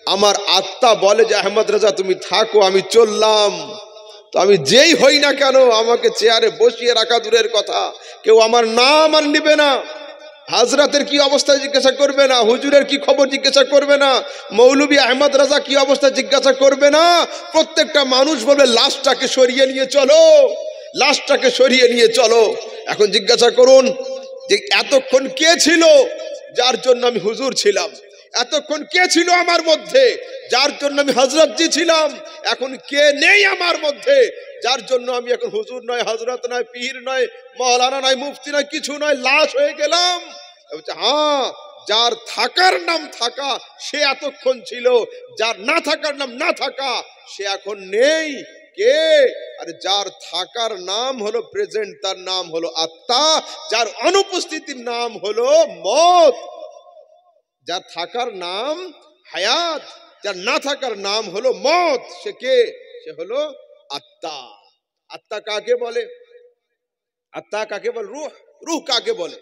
আমার আত্মা বলে যে আহমদ রাজা তুমি থাকো, আমি চললাম। তো আমি যেই হই না কেন, আমাকে চেয়ারে বসিয়ে রাখা দূরের কথা, কেউ আমার নাম আর নিবে না। হাজরাতের কি অবস্থা জিজ্ঞাসা করবে না, হুজুরের কি খবর জিজ্ঞাসা করবে না, মৌলভী আহমদ রাজা কি অবস্থা জিজ্ঞাসা করবে না। প্রত্যেকটা মানুষ বলবে লাশটাকে সরিয়ে নিয়ে চলো, লাশটাকে সরিয়ে নিয়ে চলো। এখন জিজ্ঞাসা করুন যে এতক্ষণ কে ছিল যার জন্য আমি হুজুর ছিলাম? এতক্ষণ কে ছিল আমার মধ্যে যার জন্য আমি হযরতজি ছিলাম? এখন কে নেই আমার মধ্যে যার জন্য আমি এখন হুজুর নয়, হযরত নয়, পীর নয়, মাওলানা নয়, মুফতি নয়, কিছু নয়, লাশ হয়ে গেলাম? হ্যাঁ, যার থাকার নাম থাকা সে এতক্ষণ ছিল, যার না থাকার নাম না থাকা সে এখন নেই। কে? আরে যার থাকার নাম হলো প্রেজেন্ট, তার নাম হলো আত্মা। যার অনুপস্থিতির নাম হলো মত। যার থাকার নাম হায়াত, যার না থাকার নাম হলো মত। সে কে? সে হলো আত্মা। আত্মা কাকে বলে? আত্মা কাকে বলে? রূহ। রূহ কাকে বলে?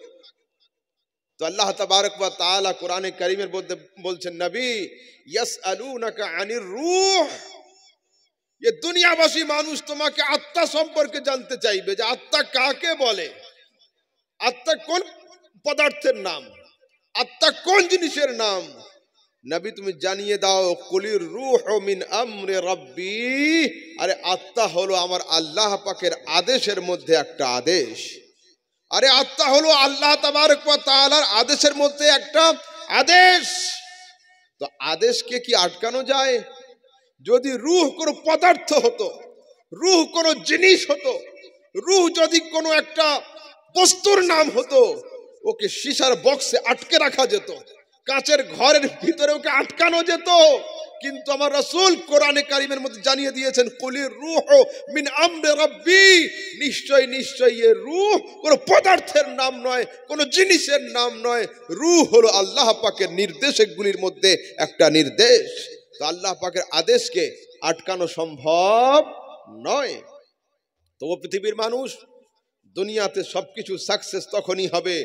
তো আল্লাহ তাবারক ওয়া তাআলা কোরআনে কারীমের মধ্যে বলছেন, নবী ইয়াসআলুনাকা আনির রূহ, ये দুনিয়াবাসী মানুষ তোমাকে আত্মা সম্পর্কে জানতে চাইবে যে আত্মা কাকে বলে, আত্মা কোন পদার্থের নাম, আত্মা কোন জিনিসের নাম। নবী তুমি জানিয়ে দাও, কুলির রূহু মিন আমরি রাব্বি, আরে আত্মা হলো আমার আল্লাহ পাকের আদেশের মধ্যে একটা আদেশ। আরে আত্মা হলো আল্লাহ তাবারক ওয়া তাআলার আদেশের মধ্যে একটা আদেশ। তো আদেশকে কি আটকানো যায়? যদি রূহ কোনো পদার্থ হতো, রূহ কোনো জিনিস হতো, রূহ যদি কোনো একটা বস্তুর নাম হতো, ওকে সীসার বক্সে আটকে রাখা যেত, কাঁচের ঘরের ভিতরে ওকে আটকানো যেত। কিন্তু আমার রাসূল কোরআনে কারীমের মধ্যে জানিয়ে দিয়েছেন, কুলির রূহু মিন আমরি রাব্বি, নিশ্চয় নিশ্চয় এই রূহ কোনো পদার্থের নাম নয়, কোনো জিনিসের নাম নয়। রূহ হলো আল্লাহ পাকের নির্দেশগুলির মধ্যে একটা নির্দেশ। তো আল্লাহ পাকের আদেশকে আটকানো সম্ভব নয়। তো পৃথিবীর মানুষ, দুনিয়াতে সবকিছু সাকসেস তখনই হবে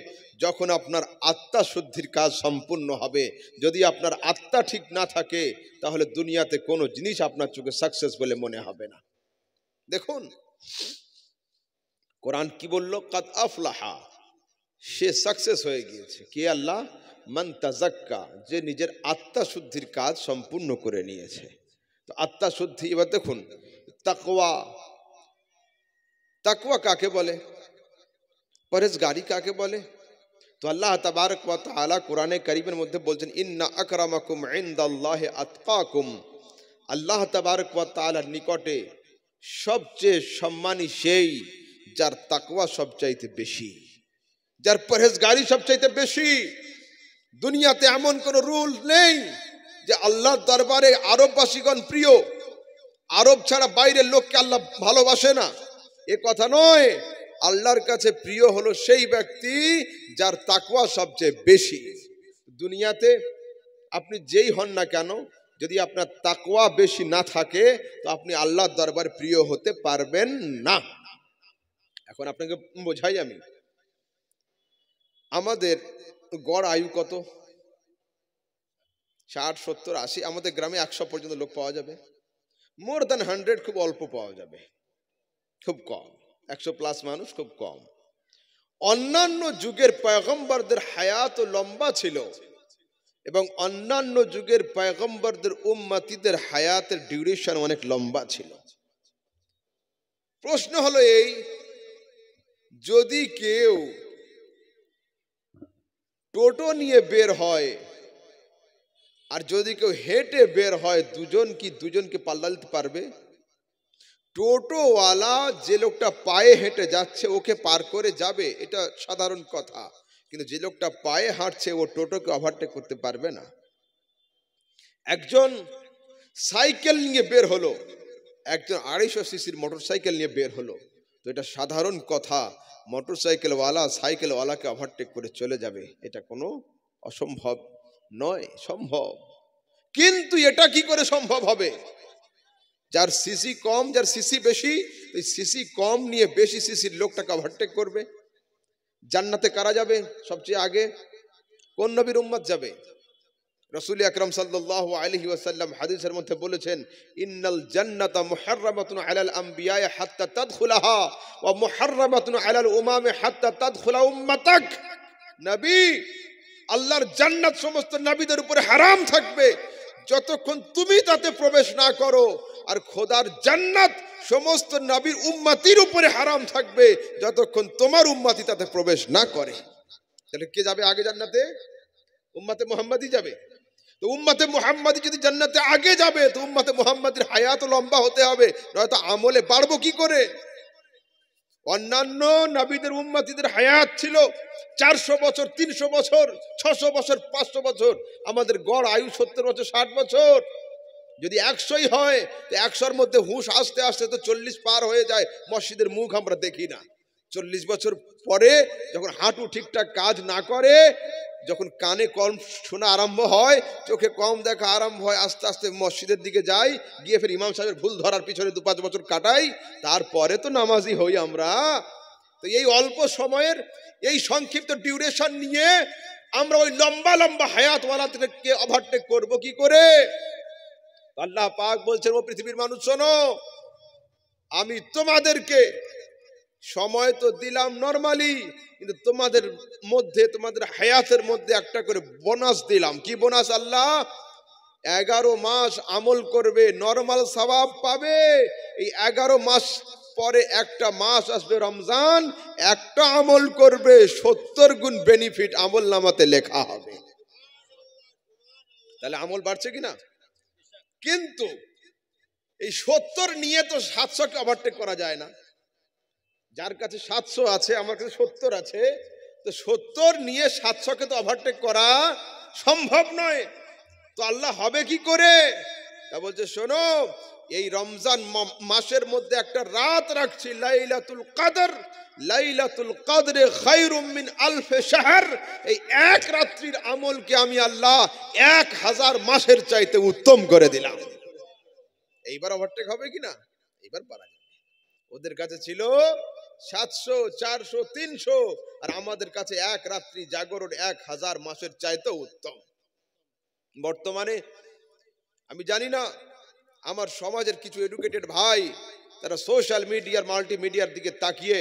যখন আপনার আত্মা শুদ্ধির কাজ সম্পূর্ণ হবে। যদি আপনার আত্মা ঠিক না থাকে তাহলে দুনিয়াতে কোনো জিনিস আপনার চোখে সাকসেস বলে মনে হবে না। দেখুন কোরআন কি বলল, কাদ আফলাহা, সে সাকসেস হয়ে গিয়েছে। কে? আল্লাহ। মান তাজাক্কা, যে নিজের আত্মা শুদ্ধির কাজ সম্পূর্ণ করে নিয়েছে। তো আত্মা শুদ্ধি, এবার দেখুন তাকওয়া, তাকওয়া কাকে বলে, পরহেজগারি কাকে বলে? তো আল্লাহ তাবারক ওয়া তাআলা কোরআনে কারীমের মধ্যে বলছেন, ইন্না আকরামাকুম ইনদাল্লাহি আতকাকুম, আল্লাহ তাবারক ওয়া তাআলার নিকটে সবচেয়ে সম্মানী সেই যার তাকওয়া সবচাইতে বেশি, যার পরহেজগারি সবচাইতে বেশি। দুনিয়াতে এমন কোন রুল নেই যে আল্লাহর দরবারে আরববাসীগণ প্রিয়, আরব ছাড়া বাইরের লোককে আল্লাহ ভালোবাসে না, এ কথা নয়। আল্লাহর কাছে প্রিয় হলো সেই ব্যক্তি যার তাকওয়া সবচেয়ে বেশি। দুনিয়াতে আপনি যেই হন না কেন, যদি আপনার তাকওয়া বেশি না থাকে তো আপনি আল্লাহর দরবারে প্রিয় হতে পারবেন না। এখন আপনাকে বোঝাই আমি, আমাদের গড় আয়ু কত? 60, 70, 80। আমাদের গ্রামে 100 পর্যন্ত লোক পাওয়া যাবে। মোর দ্যান 100 খুব অল্প পাওয়া যাবে, খুব কম। 100+ মানুষ খুব কম। অন্যান্য যুগের পয়গম্বরদের হায়াত লম্বা ছিল এবং অন্যান্য যুগের পয়গম্বরদের উম্মতিদের হায়াতের ডিউরেশন অনেক লম্বা ছিল। প্রশ্ন হলো এই, যদি কেউ টোটো নিয়ে বের হয় আর যদি কেউ হেঁটে বের হয়, দুজনকে পাল্লা দিতে পারবে? টোটোওয়ালা যে লোকটা পায়ে হেঁটে যাচ্ছে ওকে পার করে যাবে, এটা সাধারণ কথা। কিন্তু যে লোকটা পায়ে হাঁটছে ও টোটোকে ওভারটেক করতে পারবে না। একজন সাইকেল নিয়ে বের হলো, একজন 250 সিসির মোটরসাইকেল নিয়ে বের হলো, তো এটা সাধারণ কথা, মোটরসাইকেলওয়ালা সাইকেলওয়ালাকে ওভারটেক করে চলে যাবে, এটা কোনো অসম্ভব নয়, সম্ভব। কিন্তু এটা কি করে সম্ভব হবে? যার সিসি কম, যার সিসি বেশি, ওই সিসি কম নিয়ে বেশি সিসির লোকটাকে ওভারটেক করবে। জান্নাতে কারা যাবে সবচেয়ে আগে? কোন নবীর উম্মত যাবে? রাসূল আকরাম সাল্লাল্লাহু আলাইহি ওয়াসাল্লাম হাদিসের মধ্যে বলেছেন, ইন্নাল জান্নাতা মুহাররামাতুন আলাল আমবিয়া হাত্তা তাদখুলাহা ওয়া মুহাররামাতুন আলাল উমামি হাত্তা তাদখুলা উম্মাতাক। নবী, আল্লাহর জান্নাত সমস্ত নবীদের উপরে হারাম থাকবে যতক্ষণ তুমি তাতে প্রবেশ না করো, আর খোদার জান্নাত সমস্ত নবীর উম্মতির উপরে হারাম থাকবে যতক্ষণ তোমার উম্মতি তাতে প্রবেশ না করে। তাহলে কে যাবে আগে জান্নাতে? উম্মতে মুহাম্মাদি যাবে। তো উম্মতে মুহাম্মাদি যদি জান্নাতে আগে যাবে তো উম্মতে মুহাম্মাদির হায়াত লম্বা হতে হবে, নয়তো আমলে বাড়বো কি করে? অন্যান্য নবীদের উম্মতিদের হায়াত ছিল 400 বছর, 300 বছর, 600 বছর, 500 বছর। আমাদের গড় আয়ু 70 বছর, 60 বছর। যদি 100ই হয় তো 100-র মধ্যে হুঁশ আসতে আসতে তো 40 পার হয়ে যায়। মসজিদের মুখ আমরা দেখি না। 40 বছর পরে যখন হাঁটু ঠিকঠাক কাজ না করে, যখন কানে কম শোনা আরম্ভ হয়, চোখে কম দেখা আরম্ভ হয়, আস্তে আস্তে মসজিদের দিকে যাই, গিয়ে ফের ইমাম সাহেবের ভুল ধরার পিছনে 2-5 বছর কাটাই, তারপরে তো নামাজি হই আমরা। তো এই অল্প সময়ের এই সংক্ষিপ্ত ডিউরেশন নিয়ে আমরা ওই লম্বা লম্বা হায়াতওয়ালাদেরকে ওভারটেক করব কি করে? আল্লাহ পাক বলছেন, ও পৃথিবীর মানুষ শোনো, আমি তোমাদেরকে সময় তো দিলাম নরমালি, কিন্তু তোমাদের মধ্যে, তোমাদের হায়াতের মধ্যে একটা করে বোনাস দিলাম। কি বোনাস? আল্লাহ 11 মাস আমল করবে, নরমাল সওয়াব পাবে। এই 11 মাস পরে একটা মাস আসবে রমজান, একটা আমল করবে, 70 গুণ বেনিফিট আমল নামাতে লেখা হবে। তাহলে আমল বাড়ছে কিনা? কিন্তু এই 70 নিয়ে তো 700-কে ওভারটেক করা যায় না। যার কাছে 700 আছে, আমার কাছে 70 আছে, তো 70 নিয়ে 700-কে তো ওভারটেক করা সম্ভব নয়। তো আল্লাহ হবে কি করে? তা বলছে, শোনো, এই রমজান মাসের মধ্যে একটা রাত রাখছি, লাইলাতুল কদর। লাইলাতুল কদরে খায়রুম মিন আলফে শাহর। এই এক রাত্রির আমলকে আমি আল্লাহ 1000 মাসের চাইতে উত্তম করে দিলাম। এইবার ওভারটেক হবে কিনা? এইবার পারা যাবে। ওদের কাছে ছিল 700, 400, 300, আর আমাদের কাছে এক রাত্রি জাগরণ 1000 মাসের চাইতে উত্তম। বর্তমানে আমি জানি না, আমার সমাজের কিছু এডুকেটেড ভাই তারা সোশ্যাল মিডিয়ার, মাল্টিমিডিয়ার দিকে তাকিয়ে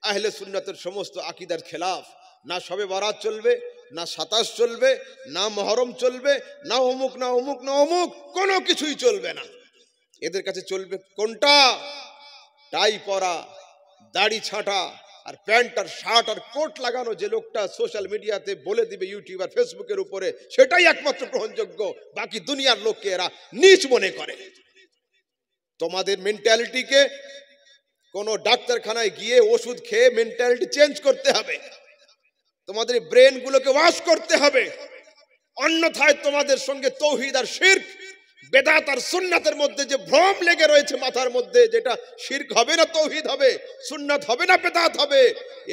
আহলে সুন্নাতের সমস্ত আকীদার খেলাফ। না শবে বারাত চলবে, না 27 চলবে, না মহরম চলবে, না অমুক, না অমুক, না অমুক, কোনো কিছুই চলবে না। এদের কাছে চলবে কোনটা? টাই পরা, দাড়ি ছাঁটা, আর প্যান্ট আর শার্ট আর কোট লাগানো যে লোকটা সোশ্যাল মিডিয়াতে বলে দিবে, ইউটিউব আর ফেসবুকের উপরে, সেটাই একমাত্র গ্রহণযোগ্য। বাকি দুনিয়ার লোককে এরা নীচ মনে করে। তোমাদের মেন্টালিটিকে কোনো ডাক্তারখানায় গিয়ে ওষুধ খেয়ে মেন্টালিটি চেঞ্জ করতে হবে। তোমাদের ব্রেন গুলোকে ওয়াশ করতে হবে, অন্যথায় তোমাদের সঙ্গে তৌহিদ আর শিরক, বেদাত আর সুন্নাতের মধ্যে যে ভ্রম লেগে রয়েছে মাথার মধ্যে, যেটা শিরক হবে না তৌহিদ হবে, সুন্নাত হবে না বেদাত হবে,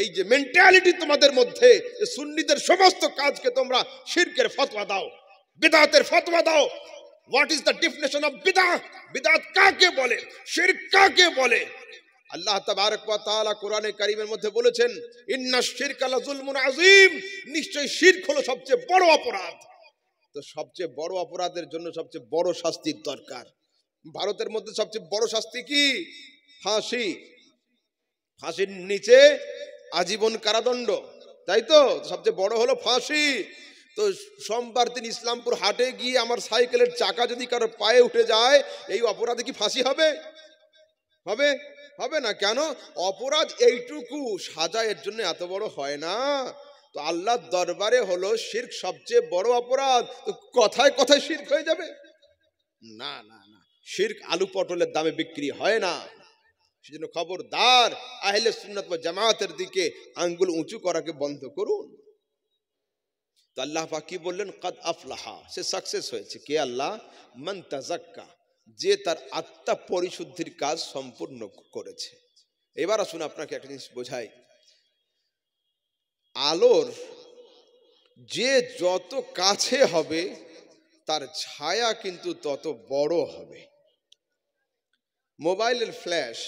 এই যে মেন্টালিটি তোমাদের মধ্যে, সুন্নিদের সমস্ত কাজকে তোমরা শিরকের ফতোয়া দাও, বেদাতের ফতোয়া দাও। What is the definition of বিদআত? বিদআত কাকে বলে? শিরক কাকে বলে? আল্লাহ তাবারক ওয়া তাআলা কোরআনে কারীমের মধ্যে বলেছেন, ইন্নাশ শিরকা লাযুলমুন আযীম। নিশ্চয়ই শিরক হলো সবচেয়ে বড় অপরাধ। তো সবচেয়ে বড় অপরাধের জন্য সবচেয়ে বড় শাস্তির দরকার। ভারতের মধ্যে সবচেয়ে বড় শাস্তি কি? ফাঁসি। ফাঁসির নিচে আজীবন কারাদণ্ড, তাই তো? সবচেয়ে বড় হলো ফাঁসি। তো সোমবার দিন ইসলামপুর হাটে গিয়ে আমার সাইকেলের চাকা যদি কারো পায়ে উঠে যায়, এই অপরাধে কি ফাঁসি হবে? হবে? হবে না। কেন? অপরাধ এইটুকু, সাজা এর জন্য এত বড় হয় না। তো আল্লাহর দরবারে হলো শিরক সবচেয়ে বড় অপরাধ। তো কথায় কথায় শিরক হয়ে যাবে? না না না, শিরক আলু পটলের দামে বিক্রি হয় না। সেজন্য খবরদার, আহলে সুন্নাত ওয়াল জামাতের দিকে আঙ্গুল উঁচু করাকে বন্ধ করুন। তো আল্লাহ পাক কি বললেন? কাদ আফলাহা, সে সাকসেস হয়েছে। কে? আল্লাহ। মান তাযাক্কা, যে তার আত্মা পরিশুদ্ধির কাজ সম্পূর্ণ করেছে। এবার আসুন আপনাকে একটা জিনিস বোঝাই। আলোর যে যত কাছে হবে তার ছায়া কিন্তু তত বড় হবে। মোবাইলের ফ্ল্যাশ,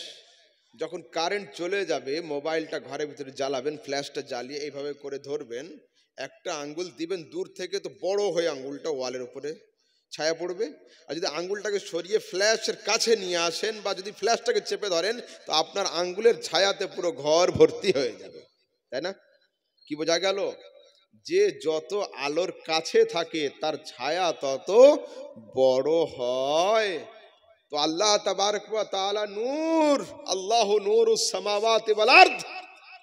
যখন কারেন্ট চলে যাবে, মোবাইলটা ঘরের ভিতরে জ্বালাবেন, ফ্ল্যাশটা জ্বালিয়ে এইভাবে করে ধরবেন, একটা আঙ্গুল দিবেন দূর থেকে, তো বড় হয়ে আঙ্গুলটা ওয়ালের উপরে ছায়া পড়বে। আর যদি আঙ্গুলটাকে সরিয়ে ফ্ল্যাশের কাছে নিয়ে আসেন বা যদি ফ্ল্যাশটাকে চেপে ধরেন, তো আপনার আঙ্গুলের ছায়াতে পুরো ঘর ভর্তি হয়ে যাবে, তাই না? কি বোঝা গেল? যে যত আলোর কাছে থাকে তার ছায়া তত বড় হয়। তো আল্লাহ তাবারক ওয়া তাআলা নূর, আল্লাহু নূরুস সামাওয়াতি ওয়াল আরদ,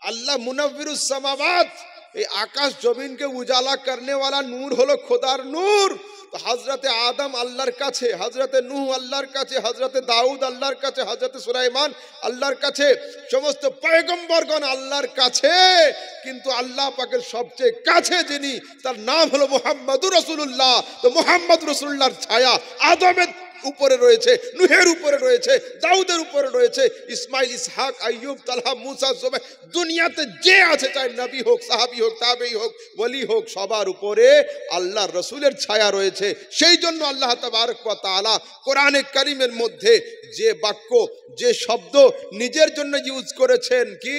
আল্লাহ মুনাব্বিরুস সামাওয়াত, এই আকাশ জমিনকে উজালা করনে वाला নূর হলো খোদার নূর। তো হযরতে আদম আল্লাহর কাছে, হযরতে নূহ আল্লাহর কাছে, হযরতে দাউদ আল্লাহর কাছে, হযরতে সুলাইমান আল্লাহর কাছে, সমস্ত পয়গম্বরগণ আল্লাহর কাছে, কিন্তু আল্লাহ পাকের সবচেয়ে কাছে যিনি, তার নাম হলো মুহাম্মদুর রাসূলুল্লাহ। তো মুহাম্মদ রাসূলুল্লাহর ছায়া আদমের উপরে রয়েছে, নূহের উপরে রয়েছে, দাউদের উপরে রয়েছে, ইসমাইল, ইসহাক, আইয়ুব, তালহা, মুসা, জুবাইর, দুনিয়াতে যে আছে, চাই নবী হোক, সাহাবী হোক, তাবেঈ হোক, ওলি হোক, সবার উপরে আল্লাহর রাসূলের ছায়া রয়েছে। সেই জন্য আল্লাহ তাবারক ওয়া তাআলা কোরআনে কারীমের মধ্যে যে বাক্য, যে শব্দ নিজের জন্য ইউজ করেছেন, কি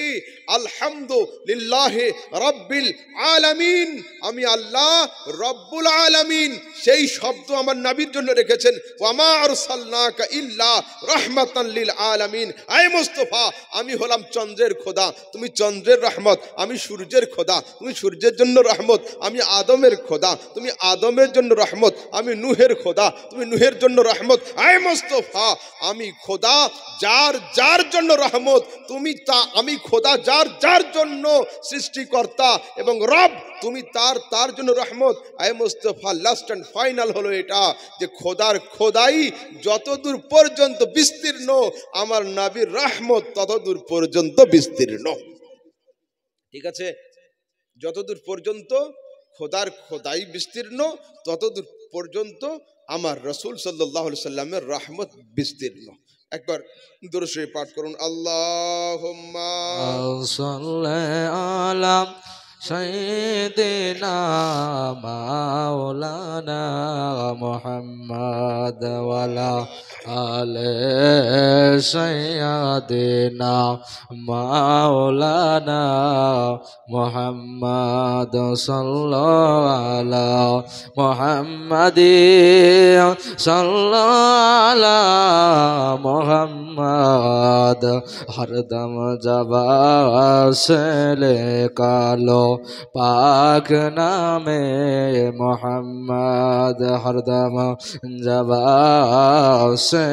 আলহামদুলিল্লাহি রাব্বিল আলামিন, আমি আল্লাহ রব্বুল আলামিন, সেই শব্দ আমার নবীর জন্য রেখেছেন। ওয়ামা আরসালনাকা ইল্লা রাহমাতাল লিল আলামিন, আয় মুস্তাফা, আমি হলাম চন্দ্রের খোদা, তুমি চন্দ্রের রহমত, আমি সূর্যের খোদা, তুমি সূর্যের জন্য রহমত, আমি আদমের খোদা, তুমি আদমের জন্য রহমত, আমি নূহের খোদা, তুমি নূহের জন্য রহমত, আয় মুস্তাফা, আমি খোদা যার যার জন্য রহমত, তুমি তা, আমি খোদা যার যার জন্য সৃষ্টিকর্তা, এবং রব তুমি তার তার জন্য রহমত। আয় মুস্তাফা, লাস্ট অ্যান্ড ফাইনাল হলো এটা যে খোদার খোদাই যতদূর পর্যন্ত বিস্তীর্ণ, আমার নবীর রহমত ততদূর পর্যন্ত বিস্তীর্ণ। ঠিক আছে? যতদূর পর্যন্ত খোদার খোদাই বিস্তীর্ণ, ততদূর পর্যন্ত আমার রাসূল সাল্লাল্লাহু আলাইহি সাল্লামের রহমত বিস্তীর্ণ। একবার দুরূদ শরীফ পাঠ করুন। আল্লাহুম্মা সাল্লি আলা সাইয়্যিদিনা মাওলানা মুহাম্মদ ওয়া আলা আলি সাইয়্যিদিনা মাওলানা মুহাম্মদ সাল্লাল্লাহু আলা মুহাম্মাদিন সাল্লাল্লাহু আলা মুহাম্মদ হরদম জবা से कालो पाक नामे मोहम्मद हरदम जबा से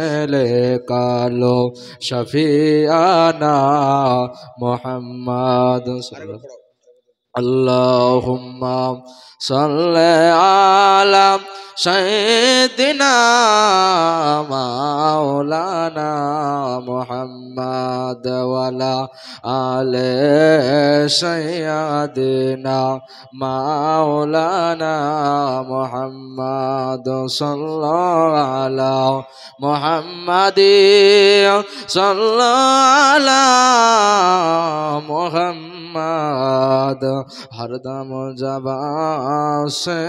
कालो शफियाना मोहम्मद अल्लाहुम्मा सल्ले अला सय्यिदिना मौलाना मुहम्मद वाला आले सय्यिदिना मौलाना मुहम्मद सल्लल्लाहु अला मुहम्मदी सल्लल्लाहु अला मुहम्मद हरदम जबा से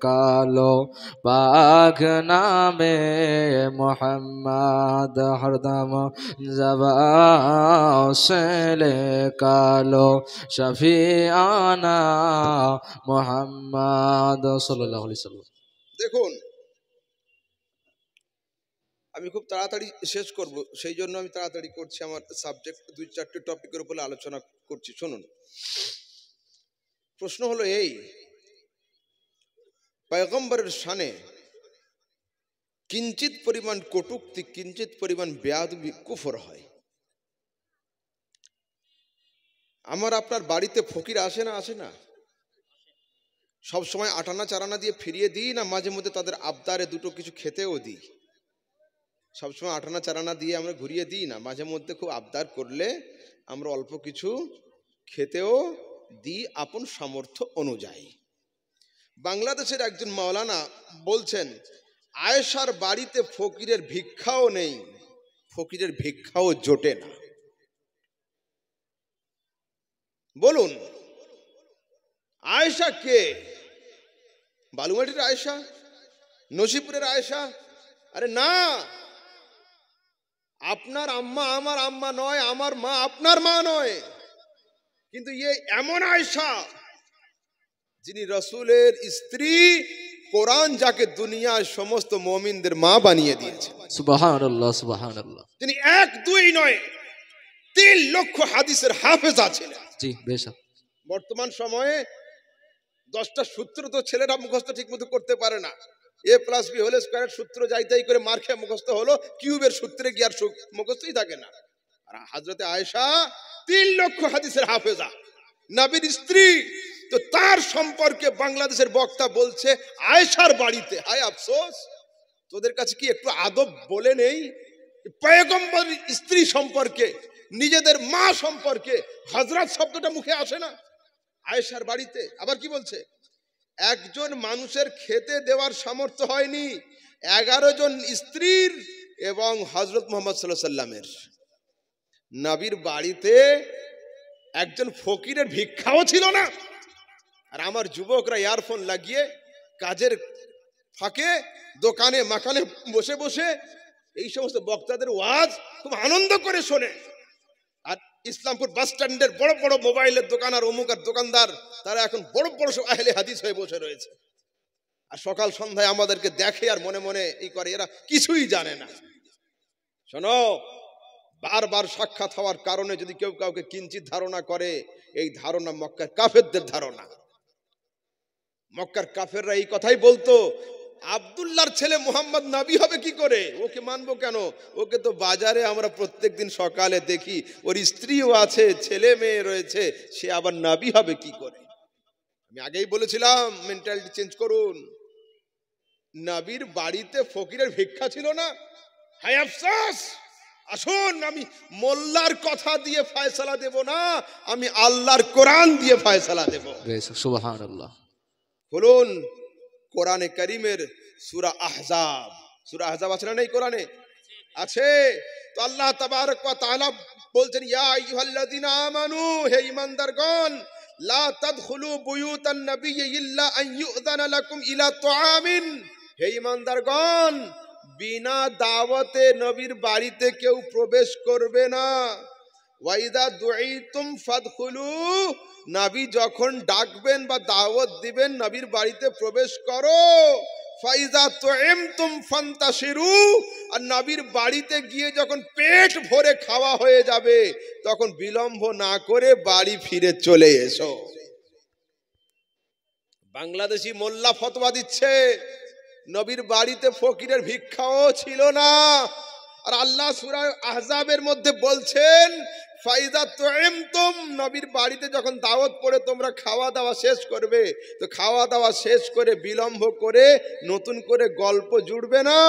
कालो पाक नामे मोहम्मद हरदम जबा से कालो शफियाना मोहम्मद सल्लल्लाहु अलैहि वसल्लम। দেখুন, আমি খুব তাড়াতাড়ি শেষ করব, সেই জন্য আমি তাড়াতাড়ি করছি। আমার সাবজেক্ট 2-4টে টপিকের উপরে আলোচনা করছি, শুনুন। প্রশ্ন হলো এই, পয়গম্বরের শানে কিঞ্চিত পরিমাণ কটূক্তি, কিঞ্চিত পরিমাণ বেয়াদবি, কুফর হয়। আমার আপনার বাড়িতে ফকির আসে না, আসে না? সব সময় আটানা চারানা দিয়ে ফিরিয়ে দিই, না মাঝে মধ্যে তাদের আবদারে দুটো কিছু খেতেও দিই? সবসময় আটানা চারানা দিয়ে আমরা ঘুরিয়ে দিই না, মাঝে মধ্যে খুব আবদার করলে আমরা অল্প কিছু খেতেও দিই আপন সামর্থ্য অনুযায়ী। বাংলাদেশের একজন মাওলানা বলছেন, আয়েশার বাড়িতে ফকিরের ভিক্ষাও নেই, ফকিরের ভিক্ষাও জোটে না। বলুন, আয়েশা কে? বালুমাটির আয়েশা? নসিপুরের আয়েশা? আরে না, আপনার আম্মা আমার আম্মা নয়, আমার মা আপনার মা নয়, কিন্তু এমন আয়েশা যিনি রসুলের স্ত্রী, কোরআন যাকে দুনিয়ার সমস্ত মুমিনদের মা বানিয়ে দিয়েছে। সুবহানাল্লাহ সুবহানাল্লাহ। তিনি 1-2 নয়, 3 লক্ষ হাদিসের হাফেজা ছিলেন। জি বেশক। বর্তমান সময়ে 10টা সূত্র তো ছেলেরা মুখস্থ ঠিক মতো করতে পারে না। a+b² সূত্র যাইতাই করে মার খেয়ে মুখস্থ হলো, কিউবের সূত্রে কি আর মুখস্থই থাকে না। আর হযরতে আয়েশা 3 লক্ষ হাদিসের হাফেজা, নবীর স্ত্রী। তো তার সম্পর্কে বাংলাদেশের বক্তা বলছে আয়েশার বাড়িতে। হায় আফসোস, তোদের কাছে কি একটু আদব বলে নেই? পয়গম্বর স্ত্রী সম্পর্কে, নিজেদের মা সম্পর্কে হযরত শব্দটা মুখে আসে না। আয়েশার বাড়িতে আবার কি বলছে, একজন মানুষের খেতে দেওয়ার সামর্থ্য হয়নি 11 জন স্ত্রীর এবং হযরত মুহাম্মদ সাল্লাল্লাহু আলাইহি সাল্লামের। নবীর বাড়িতে একজন ফকিরের ভিক্ষাও ছিল না। আর আমার যুবকরা ইয়ারফোন লাগিয়ে কাজের ফাঁকে দোকানে মাকানে বসে বসে এই সমস্ত বক্তাদের ওয়াজ খুব আনন্দ করে শোনে। আর ইসলামপুর বাস স্ট্যান্ডের বড় বড় মোবাইলের দোকান আর অমুকার দোকানদার, তারা এখন বড় বড় সব আহলে হাদিস হয়ে বসে রয়েছে। আর সকাল সন্ধ্যায় আমাদেরকে দেখে আর মনে মনে এই করে, এরা কিছুই জানে না। শোনো, বারবার সাক্ষাৎ হওয়ার কারণে যদি কেউ কাউকে কিঞ্চিত ধারণা করে, এই ধারণা মক্কার কাফেরদের ধারণা। মক্কার কাফেররা এই কথাই বলতো, আব্দুল্লাহর ছেলে মুহাম্মদ নবী হবে কি করে? ওকে মানবো কেন? ওকে তো বাজারে আমরা প্রত্যেকদিন সকালে দেখি, ওর স্ত্রীও আছে, ছেলে মেয়ে রয়েছে, সে আবার নবী হবে কি করে? আমি আগেই বলেছিলাম মেন্টালিটি চেঞ্জ করুন। নবীর বাড়িতে ফকিরের ভিক্ষা ছিল না। হায় আফসোস। আসুন, আমি মোল্লার কথা দিয়ে ফয়সালা দেব না, আমি আল্লাহর কোরআন দিয়ে ফয়সালা দেব। বেশক সুবহানাল্লাহ। বলুন কোরআনে কারীমের সূরা আহজাব, সূরা আহজাব আছে না? এই কোরআনে আছে। তো আল্লাহ তাবারক ওয়া তাআলা বলছেন, ইয়া আইয়ুহাল্লাযিনা আমানু, হে ঈমানদারগণ, লা তাদখুলু বুয়ুতান নাবিয়্যি ইল্লা আন ইউযানা লাকুম ইলা তুআমিন। হে ঈমানদারগণ, বিনা দাওয়াতে নবীর বাড়িতে কেউ প্রবেশ করবে না। ওয়াইদা দুঈতুম ফাদখুলু, নবী যখন ডাকবেন বা দাওয়াত দিবেন নবীর বাড়িতে প্রবেশ করো। ফাইজা তুইমতুম ফান্তাশিরু, আর নবীর বাড়িতে গিয়ে যখন পেট ভরে খাওয়া হয়ে যাবে তখন বিলম্ব না করে বাড়ি ফিরে চলে এসো। বাংলাদেশি মোল্লা ফতোয়া দিচ্ছে নবীর বাড়িতে ফকিরের ভিক্ষাও ছিল না। আর আল্লাহ সূরা আহজাবের মধ্যে বলছেন, ফাইদা তুইমতুম, নবীর বাড়িতে যখন দাওয়াত পড়ে তোমরা খাওয়া দাওয়া শেষ করবে, তো খাওয়া দাওয়া শেষ করে বিলম্ব করে নতুন করে গল্প জুড়বে না।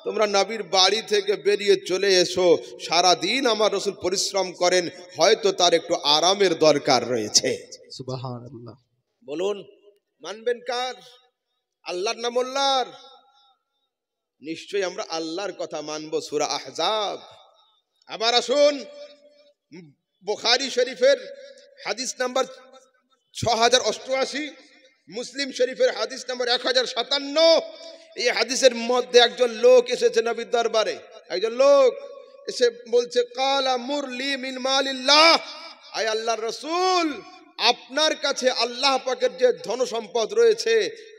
তোমরা নবীর বাড়ি থেকে বেরিয়ে চলে এসো। সারা দিন আমার রাসূল পরিশ্রম করেন, হয়তো তার একটু আরামের দরকার রয়েছে। সুবহানাল্লাহ। বলুন মানবেন কার? আল্লাহর না মোল্লার? নিশ্চয়ই আমরা আল্লাহর কথা মানব। সূরা আহজাব। আবার আসুন বুখারী শরীফের হাদিস নাম্বার 6088, মুসলিম শরীফের হাদিস নাম্বার 1057। এই হাদিসের মধ্যে একজন লোক এসেছে নবীর দরবারে। একজন লোক এসে বলছে, কালা মুরলি মিন মালিল্লাহ, আয় আল্লাহর রাসূল, আপনার কাছে আল্লাহ পাকের যে ধন সম্পদ রয়েছে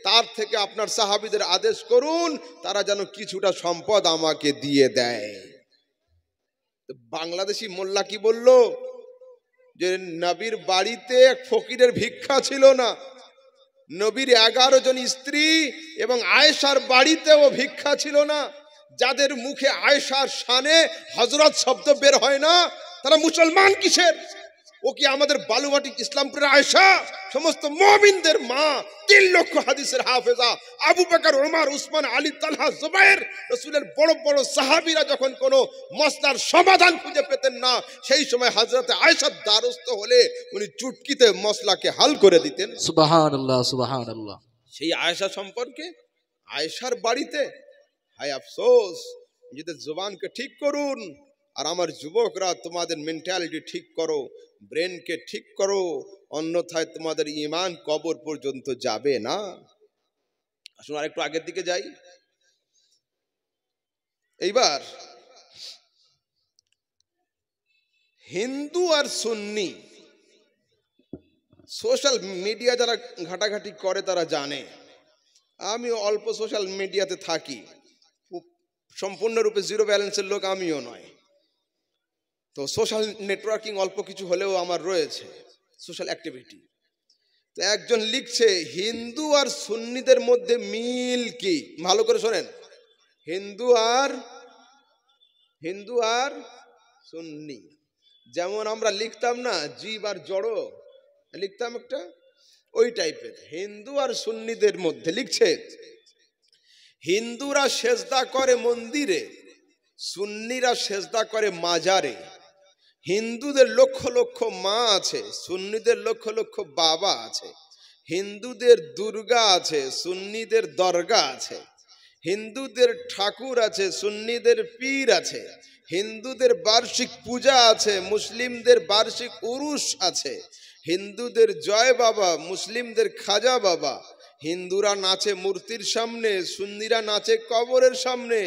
তার থেকে আপনার সাহাবীদের আদেশ করুন তারা যেন কিছুটা সম্পদ আমাকে দিয়ে দেয়। বাংলাদেশি মোল্লা কি বলল? যে নবীর বাড়িতে এক ফকিরের ভিক্ষা ছিল না, নবীর 11 জন স্ত্রী এবং আয়েশার বাড়িতেও ভিক্ষা ছিল না। যাদের মুখে আয়েশার শানে হযরত শব্দ বের হয় না, তারা মুসলমান কিসের? ও কি আমাদের বালুঘাটি ইসলামপুরের আয়েশা? সমস্ত মুমিনদের মা, 3 লক্ষ হাদিসের হাফেজা, আবু বকর, ওমর, উসমান, আলী, তালহা, জুবায়ের, রাসূলের বড় বড় সাহাবীরা যখন কোনো মসলার সমাধান খুঁজে পেতেন না, সেই সময় হযরতে আয়েশার দ্বারস্থ হলে উনি চুটকিতে মসলাকে হাল করে দিতেন। সুবহানাল্লাহ সুবহানাল্লাহ। সেই আয়েশা সম্পর্কে, আয়েশার বাড়িতে, হায় আফসোস। নিজেদের জবানকে ঠিক করুন। আর আমার যুবকরা, তোমাদের মেন্টালিটি ঠিক করো, ব্রেনকে ঠিক করো, অন্যথায় তোমাদের ঈমান কবর পর্যন্ত যাবে না। আসুন আরেকটু আগের দিকে যাই। এইবার হিন্দু আর সুন্নি সোশ্যাল মিডিয়া যারা ঘাটাঘাটি করে তারা জানে আমি অল্প সোশ্যাল মিডিয়াতে থাকি, সম্পূর্ণরূপে জিরো ব্যালেন্সের লোক আমিও নয়। তো সোশ্যাল নেটওয়ার্কিং অল্প কিছু হলেও আমার রয়েছে, সোশ্যাল অ্যাক্টিভিটি। তো একজন লিখছে হিন্দু আর সুন্নিদের মধ্যে মিল কি? ভালো করে শোনেন, হিন্দু আর সুন্নি, যেমন আমরা লিখতাম না জীব আর জড়, লিখতাম একটা ওই টাইপের। হিন্দু আর সুন্নিদের মধ্যে লিখছে হিন্দুরা সেজদা করে মন্দিরে, সুন্নিরা সেজদা করে মাজারে। হিন্দুদের লক্ষ লক্ষ মা আছে, সুন্নিদের লক্ষ লক্ষ বাবা আছে। হিন্দুদের দুর্গা আছে, সুন্নিদের দরগা আছে। হিন্দুদের ঠাকুর আছে, সুন্নিদের পীর আছে। হিন্দুদের বার্ষিক পূজা আছে, মুসলিমদের বার্ষিক উরুস আছে। হিন্দুদের জয় বাবা, মুসলিমদের খাজা বাবা। হিন্দুরা নাচে মূর্তির সামনে, সুন্নিরা নাচে কবরের সামনে।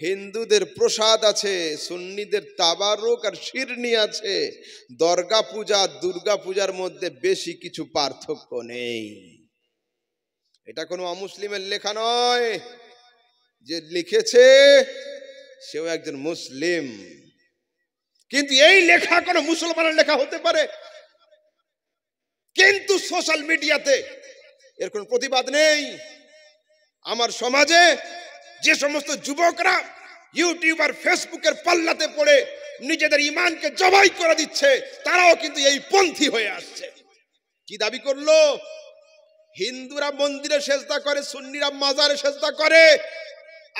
হিন্দুদের প্রসাদ আছে, সুন্নিদের তাবারুক আর শিরনি আছে। দরগা পূজা দুর্গা পূজার মধ্যে বেশি কিছু পার্থক্য নেই। এটা কোনো অমুসলিমের লেখা নয়, যে লিখেছে সেও একজন মুসলিম। কিন্তু এই লেখা কোনো মুসলমানের লেখা হতে পারে, কিন্তু সোশ্যাল মিডিয়াতে এর কোনো প্রতিবাদ নেই। আমার সমাজে যে সমস্ত যুবকরা ইউটিউব আর ফেসবুকের পাল্লাতে পড়ে নিজেদের ইমানকে জবাই করে দিচ্ছে, তারাও কিন্তু এই পন্থী হয়ে আসছে। কি দাবি করলো? হিন্দুরা মন্দিরে সেজদা করে, সুন্নিরা মাজারে সেজদা করে।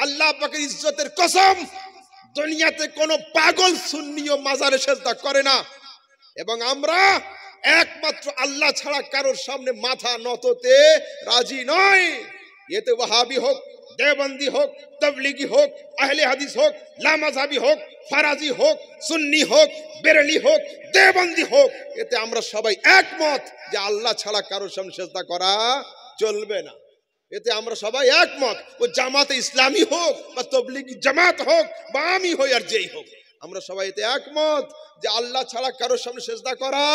আল্লাহ পাকের ইজ্জতের কসম, দুনিয়াতে কোনো পাগল সুন্নিও মাজারে সেজদা করে না। এবং আমরা একমাত্র আল্লাহ ছাড়া কারোর সামনে মাথা নততে রাজি নয়। এতে ওয়াহাবি হোক, দেওবন্দি হোক, তবলিগি হোক, আহলে হাদিস হোক, লামাযহাবি হোক, ফারাজি হোক, সুন্নি হোক, বেরেলি হোক, দেওবন্দি হোক, এতে আমরা সবাই একমত যে আল্লাহ ছাড়া কারোর সামনে সেজদা করা চলবে না। এতে আমরা সবাই একমত। ও জামাতে ইসলামী হোক বা তবলিগি জামাত হোক বা আমি হই আর যেই হোক, আমরা সবাই এতে একমত যে আল্লাহ ছাড়া কারোর সামনে সেজদা করা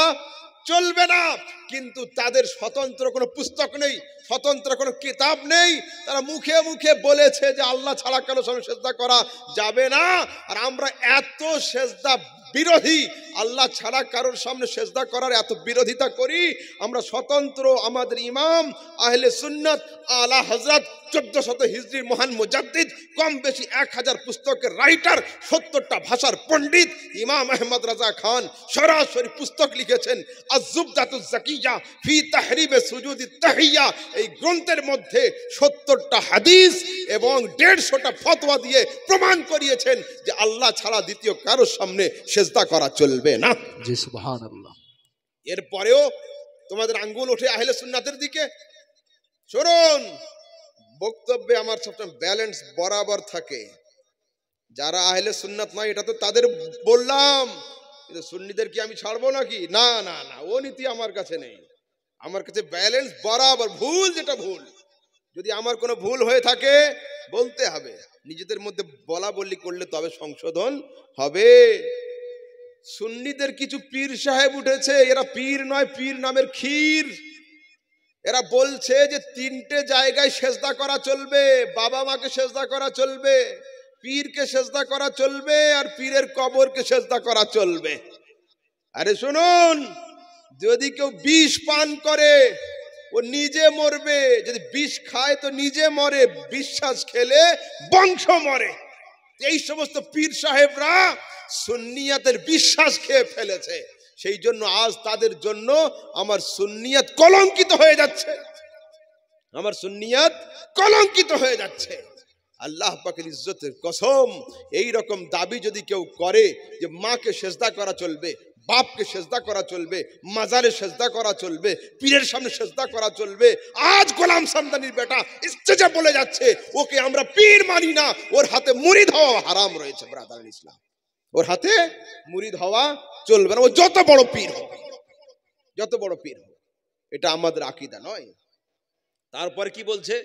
চলবে না। কিন্তু তাদের স্বতন্ত্র কোনো পুস্তক নেই, স্বতন্ত্র কোনো কিতাব নেই। তারা মুখে মুখে বলেছে যে আল্লাহ ছাড়া কারোর সামনে সেজদা করা যাবে না। আর আমরা এত সেজদা বিরোধী, আল্লাহ ছাড়া কারোর সামনে সেজদা করার এত বিরোধিতা করি। আমরা স্বতন্ত্র আমাদের ইমাম আহলে সুন্নাত আলা হযরত 1400 হিজরির মহান মুজাদ্দিদ, কম বেশি 1000 পুস্তকের রাইটার, 70টা ভাষার পণ্ডিত ইমাম আহমদ রাজা খান সরাসরি পুস্তক লিখেছেন আজ-জুবদাতুজ জাকিয়া ফি তাহরিবে সুজুদি তাহিয়া। এই গ্রন্থের মধ্যে 70টা হাদিস এবং 150টা ফতোয়া দিয়ে প্রমাণ করিয়েছেন যে আল্লাহ ছাড়া দ্বিতীয় কারোর সামনে সেজদা করা চলবে না। জি সুবহানাল্লাহ। এরপরেও তোমাদের আঙ্গুল ওঠে আহলে সুন্নাতের দিকে। শুনুন, বক্তব্যে আমার সবসময় ব্যালেন্স বরাবর থাকে। যারা আহলে সুন্নাত নয় এটা তো তাদের বললাম, কিন্তু সুন্নিদের কি আমি ছাড়বো নাকি? না না না, ও নীতি আমার কাছে নেই। আমার কাছে ব্যালেন্স বরাবর। ভুল যেটা ভুল, যদি আমার কোনো ভুল হয়ে থাকে বলতে হবে, নিজেদের মধ্যে বলা বলি করলে তবে সংশোধন হবে। সুন্নিদের কিছু পীর সাহেব উঠেছে, এরা পীর নয়, পীর নামের ক্ষীর। এরা বলছে যে 3টে জায়গায় সেজদা করা চলবে, বাবা মাকে সেজদা করা চলবে, পীরকে সেজদা করা চলবে, আর পীরের কবরকে সেজদা করা চলবে। আরে শুনুন, যদি কেউ বিষ পান করে ও নিজে মরবে, যদি বিষ খায় তো নিজে মরে, বিশ্বাস খেলে বংশ মরে। এই সমস্ত পীর সাহেবরা সুন্নিয়াতের বিশ্বাস খেয়ে ফেলেছে, সেই জন্য আজ তাদের জন্য আমার সুন্নিয়াত কলঙ্কিত হয়ে যাচ্ছে, আমার সুন্নিয়াত কলঙ্কিত হয়ে যাচ্ছে। আল্লাহ পাকের ইজ্জতের কসম, এই রকম দাবি যদি কেউ করে যে মাকে সেজদা করা চলবে, বাপকে সেজদা করা চলবে, মাজারে সেজদা করা চলবে, পীরের সামনে সেজদা করা চলবে, আজ গোলাম সামদানির বেটা স্টেজে বলে যাচ্ছে ওকে আমরা পীর মানি না, ওর হাতে মুরিদ হওয়া হারাম রয়েছে। ব্রাদার ইসলাম, ওর হাতে মুরিদ হওয়া চলবে না, ও যত বড় পীর হোক, যত বড় পীর হোক। এটা আমাদের আকীদা নয়। তারপরে কি বলছে?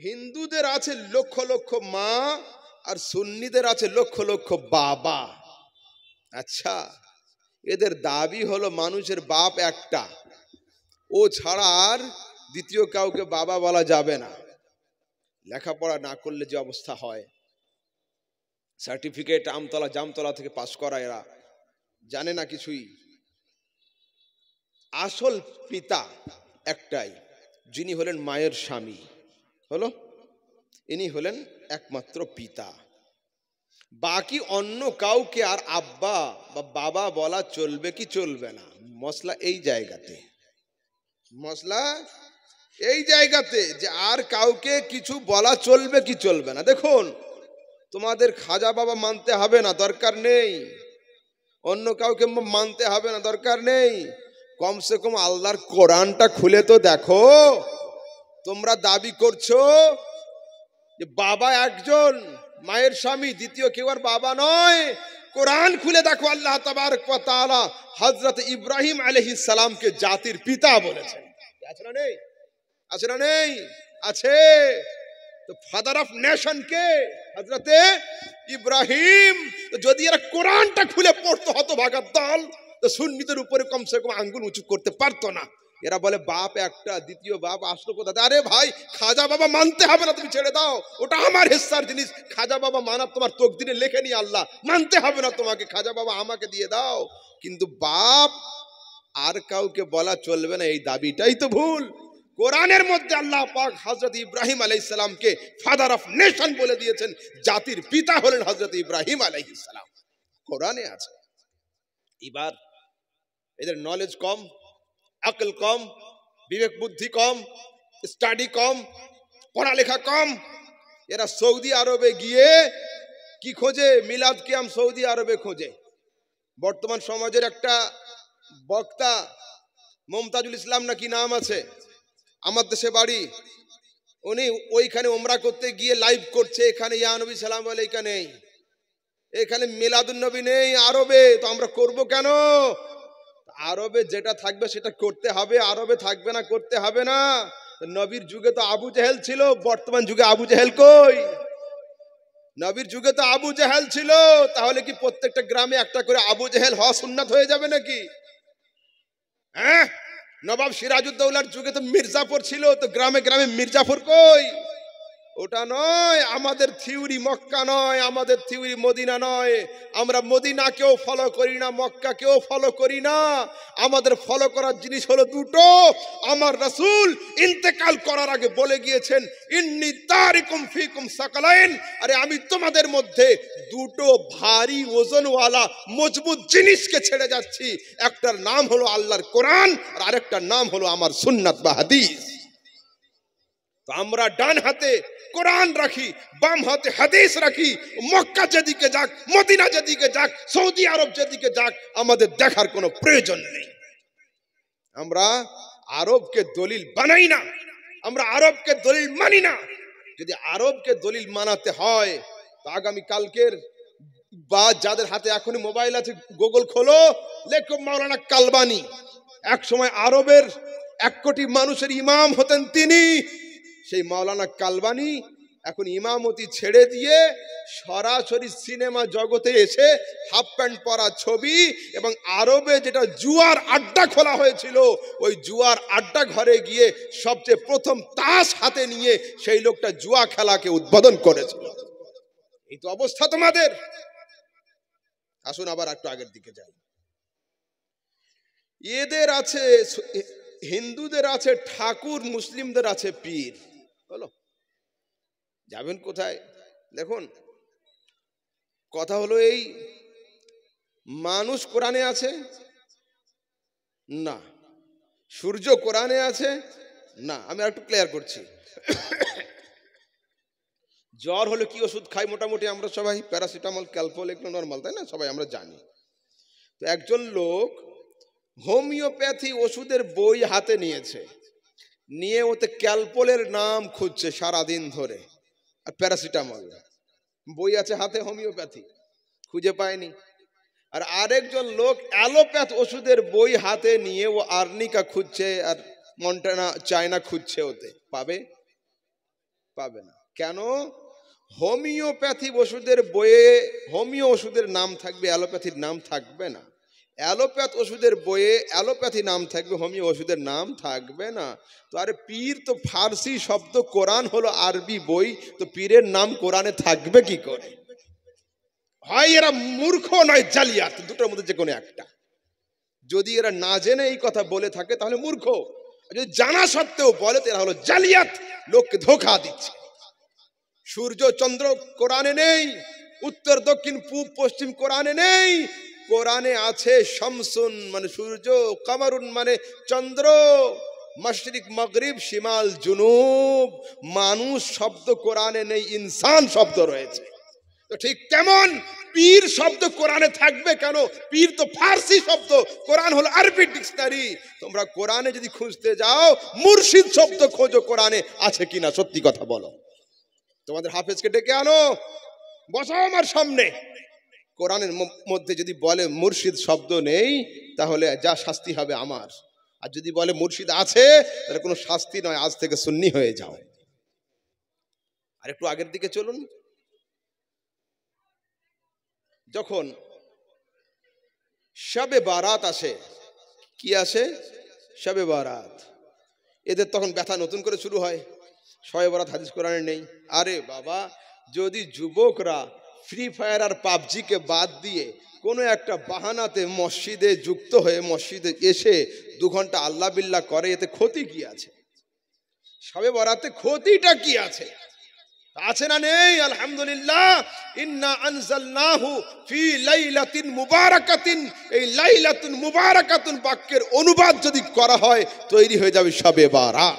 হিন্দুদের আছে লক্ষ লক্ষ মা আর সুন্নিদের আছে লক্ষ লক্ষ বাবা। আচ্ছা, এদের দাবি হলো মানুষের বাপ একটা, ও ছাড়া আর দ্বিতীয় কাউকে বাবা বলা যাবে না। লেখাপড়া না করলে যে অবস্থা হয়, সার্টিফিকেট আমতলা জামতলা থেকে পাশ করা, এরা জানে না কিছুই। আসল পিতা একটাই, যিনি হলেন মায়ের স্বামী, হলো ইনি হলেন একমাত্র পিতা। বাকি অন্য কাউকে আর আব্বা বা বাবা বলা চলবে কি চলবে না, মশলা এই জায়গাতে, মশলা এই জায়গাতে যে আর কাউকে কিছু বলা চলবে কি চলবে না। দেখুন, তোমাদের খাজা বাবা মানতে হবে না, দরকার নেই। অন্য কাউকে মানতে হবে না, দরকার নেই। কমসে কম আল্লাহর কোরআনটা খুলে তো দেখো। তোমরা দাবি করছো যে বাবা একজন, মায়ের স্বামী, দ্বিতীয় কেউ আর বাবা নয়। কোরআন খুলে দেখো, আল্লাহ তাবারক ওয়া তাআলা হযরত ইব্রাহিম আলাইহিস সালামকে জাতির পিতা বলেছেন। আছে না নেই? আছে না নেই? আছে। তো ফাদার অফ নেশন কে? হযরতে ইব্রাহিম। তো যদি এরা কোরআনটা খুলে পড়তো হতভাগার দল, তো সুন্নিদের উপরে কমসে কম আঙ্গুল উঁচু করতে পারতো না। এরা বলে বাপ একটা, দ্বিতীয় বাপ আসলো কোথা? আরে ভাই, খাজা বাবা মানতে হবে না, তুমি ছেড়ে দাও, ওটা আমার হিস্সার জিনিস। খাজা বাবা মানা তোমার তকদিরে লেখে নি আল্লাহ, মানতে হবে না তোমাকে, খাজা বাবা আমাকে দিয়ে দাও। কিন্তু বাপ আর কাউকে বলা চলবে না, এই দাবিটাই তো ভুল। কোরআনের মধ্যে আল্লাহ পাক হযরত ইব্রাহিম আলাইহিস সালামকে ফাদার অফ নেশন বলে দিয়েছেন, জাতির পিতা হলেন হযরত ইব্রাহিম আলাইহিস সালাম, কোরআনে আছে। এবার এদের নলেজ কম, আকল কম, বিবেক বুদ্ধি কম, স্টাডি কম, পড়ালেখা কম। এরা সৌদি আরবে গিয়ে কি খোঁজে? মিলাদ কিয়াম সৌদি আরবে খোঁজে। বর্তমান সমাজের একটা বক্তা মমতাজুল ইসলাম না কি নাম আছে, আমার দেশে বাড়ি, উনি ওইখানে ওমরা করতে গিয়ে লাইভ করছে, এখানে ইয়া নবী সালাম আলাইকা নেই, এখানে মিলাদুন নবী নেই আরবে। তো আমরা করব কেন? আরবে যেটা থাকবে সেটা করতে হবে, আরবে থাকবে না করতে হবে না। নবীর যুগে তো আবু জেহেল ছিল, বর্তমান যুগে আবু জেহেল কই? নবীর যুগে তো আবু জেহেল ছিল, তাহলে কি প্রত্যেকটা গ্রামে একটা করে আবু জেহেল হওয়া সুন্নাত হয়ে যাবে নাকি? হ্যাঁ, নবাব সিরাজউদ্দৌলার যুগে তো মির্জাফর ছিল, তো গ্রামে গ্রামে মির্জাফর কই? ওটা নয় আমাদের থিওরি, মক্কা নয় আমাদের থিওরি, মদিনা নয়। আমরা মদিনাকেও ফলো করি না, মক্কাকেও ফলো করি না। আমাদের ফলো করার জিনিস হলো দুটো। আমার রাসূল ইন্তেকাল করার আগে বলে গিয়েছেন, ইন্নী তারিকুম ফিকুম সাকালাইন, আরে আমি তোমাদের মধ্যে দুটো ভারী ওজনওয়ালা মজবুত জিনিসকে ছেড়ে যাচ্ছি। একটার নাম হলো আল্লাহর কোরআন, আর আরেকটার নাম হলো আমার সুন্নাত বা হাদিস। তো আমরা ডান হাতে কোরআন রাখি, বাম হাতে হাদিস রাখি। মক্কা যেদিকে যাক, মদিনা যেদিকে যাক, সৌদি আরব যেদিকে যাক, আমাদের দেখার কোনো প্রয়োজন নেই। আমরা আরবকে দলিল বানাই না, আমরা আরবকে দলিল মানি না। যদি আরবকে দলিল মানাতে হয় তো আগামী কালকের বা যাদের হাতে এখনই মোবাইল আছে, গুগল খোলো, লেখো মাওলানা কালবানি। এক সময় আরবের 1 কোটি মানুষের ইমাম হতেন তিনি। সেই মাওলানা কালবানি এখন ইমামতি ছেড়ে দিয়ে সরাসরি সিনেমা জগতে এসে হাফ প্যান্ট পরা ছবি, এবং আরবে যেটা জুয়ার আড্ডা খোলা হয়েছিল, ওই জুয়ার আড্ডা ঘরে গিয়ে সবচেয়ে প্রথম তাস হাতে নিয়ে সেই লোকটা জুয়া খেলাকে উদ্বোধন করেছিল। এই তো অবস্থা তোমাদের। আসুন আবার একটু আগের দিকে যাই। এদের আছে, হিন্দুদের আছে ঠাকুর, মুসলিমদের আছে পীর। বলো যাবেন কোথায়? দেখুন, কথা হলো এই, মানুষ কোরআনে আছে না, সূর্য কোরআনে আছে না। আমি একটু ক্লিয়ার করছি। জ্বর হলে কি ওষুধ খাই? মোটামুটি আমরা সবাই প্যারাসিটামল, ক্যালপল, এগুলো নর্মাল, তাই না? সবাই আমরা জানি। তো একজন লোক হোমিওপ্যাথি ওষুধের বই হাতে নিয়েছে, নিয়ে ওতে ক্যালপলের নাম খুঁজছে সারাদিন ধরে, আর প্যারাসিটামল বই আছে হাতে, হোমিওপ্যাথি খুঁজে পায়নি। আর আরেকজন লোক অ্যালোপ্যাথ ওষুধের বই হাতে নিয়ে ও আর্নিকা খুঁজছে আর মন্টানা চায়না খুঁজছে, ওতে পাবে? পাবে না। কেন? হোমিওপ্যাথি ওষুধের বইয়ে হোমিও ওষুধের নাম থাকবে, অ্যালোপ্যাথির নাম থাকবে না। অ্যালোপ্যাথ ওষুধের বইয়ে অ্যালোপ্যাথি নাম থাকবে, হোমিও ওষুধের নাম থাকবে না। তো আরে পীর তো ফার্সি শব্দ, কোরআন হলো আরবি বই, তো পীরের নাম কোরআনে থাকবে কি করে? হয় এরা মূর্খ নয় জালিয়াত, দুটোর মধ্যে যে কোনো একটা। যদি এরা না জেনে এই কথা বলে থাকে তাহলে মূর্খ, যদি জানা সত্ত্বেও বলে তো এরা হলো জালিয়াত, লোককে ধোঁকা দিচ্ছে। সূর্য চন্দ্র কোরআনে নেই, উত্তর দক্ষিণ পূব পশ্চিম কোরআনে নেই। কোরআনে আছে শামসুন মানে সূর্য, কামারুন মানে চন্দ্র, মাশরিক মাগরিব শিমাল জুনুব। মানুষ শব্দ কোরআনে নেই, ইনসান শব্দ রয়েছে। তো ঠিক তেমন পীর শব্দ কোরআনে থাকবে কেন? পীর তো ফার্সি শব্দ, কোরআন হলো আরবি ডিকশনারি। তোমরা কোরআনে যদি খুঁজতে যাও, মুর্শিদ শব্দ খোঁজো কোরআনে আছে কিনা, সত্যি কথা বলো। তোমাদের হাফেজকে ডেকে আনো, বসাও আমার সামনে। কোরআনের মধ্যে যদি বলে মুর্শিদ শব্দ নেই, তাহলে যা শাস্তি হবে আমার। আর যদি বলে মুর্শিদ আছে, তাহলে কোনো শাস্তি নয়, আজ থেকে সুন্নি হয়ে যাও। আর একটু আগের দিকে চলুন। যখন শবে বারাত আসে, কি আসে? শবে বারাত। এদের তখন ব্যথা নতুন করে শুরু হয়। শবে বারাত হাদিস কোরআনে নেই। আরে বাবা, যদি যুবকরা ফ্রি ফায়ার আর পাবজিকে বাদ দিয়ে কোনো একটা বাহানাতে মসজিদে যুক্ত হয়ে মসজিদে এসে 2 ঘন্টা আল্লাহ বিল্লাহ করে, এতে ক্ষতি কি আছে? শবে বারাতে ক্ষতিটা কি আছে? আছে না নেই? আলহামদুলিল্লাহ। ইন্না আনজালনাহু ফি লাইলাতিন মুবারাকাতিন, এই লাইলাতুন মুবারাকাতুন বাক্যের অনুবাদ যদি করা হয়, তৈরি হয়ে যাবে শবে বারাত।